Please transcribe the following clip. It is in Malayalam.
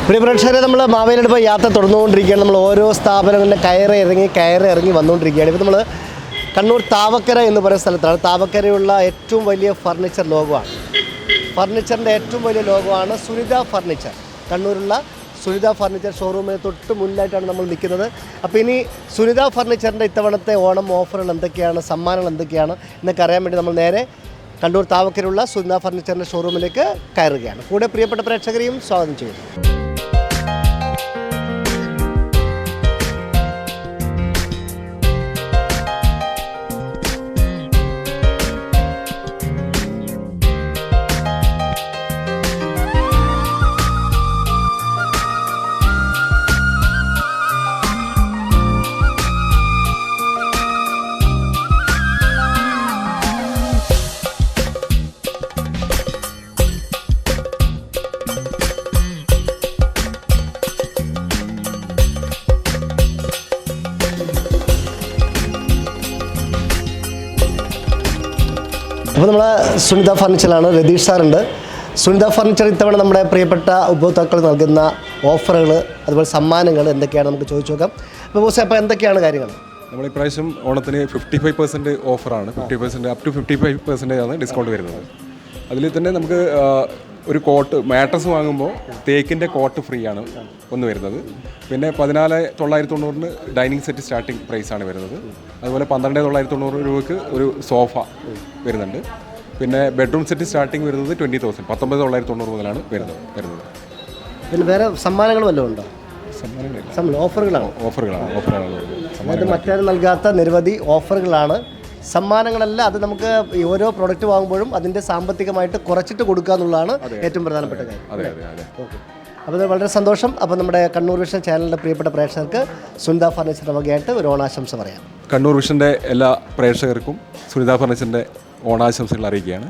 പ്രിയ പ്രേക്ഷകരെ, നമ്മൾ മാവേലിയുടെ യാത്ര തുടർന്നുകൊണ്ടിരിക്കുകയാണ്. നമ്മൾ ഓരോ സ്ഥാപനങ്ങളിലും കയറി ഇറങ്ങി വന്നുകൊണ്ടിരിക്കുകയാണ്. ഇപ്പോൾ നമ്മൾ കണ്ണൂർ താവക്കര എന്ന് പറയുന്ന സ്ഥലത്താണ്. താവക്കരയുള്ള ഏറ്റവും വലിയ ഫർണിച്ചർ ലോകമാണ്. ഫർണിച്ചറിൻ്റെ ഏറ്റവും വലിയ ലോകമാണ് സുനിത ഫർണിച്ചർ. കണ്ണൂരുള്ള സുനിത ഫർണിച്ചർ ഷോറൂമിന് തൊട്ട് മുന്നിലായിട്ടാണ് നമ്മൾ നിൽക്കുന്നത്. അപ്പോൾ ഇനി സുനിത ഫർണിച്ചറിൻ്റെ ഇത്തവണത്തെ ഓണം ഓഫറുകൾ എന്തൊക്കെയാണ്, സമ്മാനങ്ങൾ എന്തൊക്കെയാണ് എന്നൊക്കെ അറിയാൻ വേണ്ടി നമ്മൾ നേരെ കണ്ണൂർ താവക്കരയുള്ള സുനിത ഫർണിച്ചറിൻ്റെ ഷോറൂമിലേക്ക് കയറുകയാണ്. കൂടെ പ്രിയപ്പെട്ട പ്രേക്ഷകരെയും സ്വാഗതം ചെയ്യുന്നു. അപ്പോൾ നമ്മൾ സുനിത ഫർണിച്ചറിലാണ്. രതീഷ് സാറുണ്ട്. സുനിത ഫർണിച്ചർ ഇത്തവണ നമ്മുടെ പ്രിയപ്പെട്ട ഉപഭോക്താക്കൾ നൽകുന്ന ഓഫറുകൾ, അതുപോലെ സമ്മാനങ്ങൾ എന്തൊക്കെയാണ് നമുക്ക് ചോദിച്ചു നോക്കാം. അപ്പോൾ ബോസ്, അപ്പോൾ എന്തൊക്കെയാണ് കാര്യങ്ങൾ? നമ്മൾ ഇപ്രാവശ്യം ഓണത്തിന് 55% ഓഫറാണ്. 50% അപ് ടു 55% ആണ് ഡിസ്കൗണ്ട് വരുന്നത്. അതിൽ തന്നെ നമുക്ക് ഒരു കോട്ട് മാട്രസ് വാങ്ങുമ്പോൾ തേക്കിൻ്റെ കോട്ട് ഫ്രീ ആണ് ഒന്ന് വരുന്നത്. പിന്നെ 14,990 ഡൈനിങ് സെറ്റ് സ്റ്റാർട്ടിംഗ് പ്രൈസാണ് വരുന്നത്. അതുപോലെ 12,990 രൂപയ്ക്ക് ഒരു സോഫ വരുന്നുണ്ട്. പിന്നെ ബെഡ്റൂം സെറ്റ് സ്റ്റാർട്ടിംഗ് വരുന്നത് 20,000, 19,990 മുതലാണ് വരുന്നത്. പിന്നെ വേറെ സമ്മാനങ്ങൾ വല്ലതും ഉണ്ടോ? ഓഫറുകളാണ്. അതായത് മറ്റാരും നൽകാത്ത നിരവധി ഓഫറുകളാണ്. സമ്മാനങ്ങളല്ല, അത് നമുക്ക് ഓരോ പ്രൊഡക്റ്റ് വാങ്ങുമ്പോഴും അതിൻ്റെ സാമ്പത്തികമായിട്ട് കുറച്ചിട്ട് കൊടുക്കുക എന്നുള്ളതാണ് ഏറ്റവും പ്രധാനപ്പെട്ട കാര്യം. ഓക്കെ, അപ്പോൾ വളരെ സന്തോഷം. അപ്പോൾ നമ്മുടെ കണ്ണൂർ വിഷൻ ചാനലിൻ്റെ പ്രിയപ്പെട്ട പ്രേക്ഷകർക്ക് സുനിത ഫർണിച്ചറിൻ്റെ വകയായിട്ട് ഒരു ഓണാശംസ പറയാം. കണ്ണൂർ വിഷൻ്റെ എല്ലാ പ്രേക്ഷകർക്കും സുനിത ഫർണിച്ചറിൻ്റെ ഓണാശംസകൾ അറിയിക്കുകയാണ്.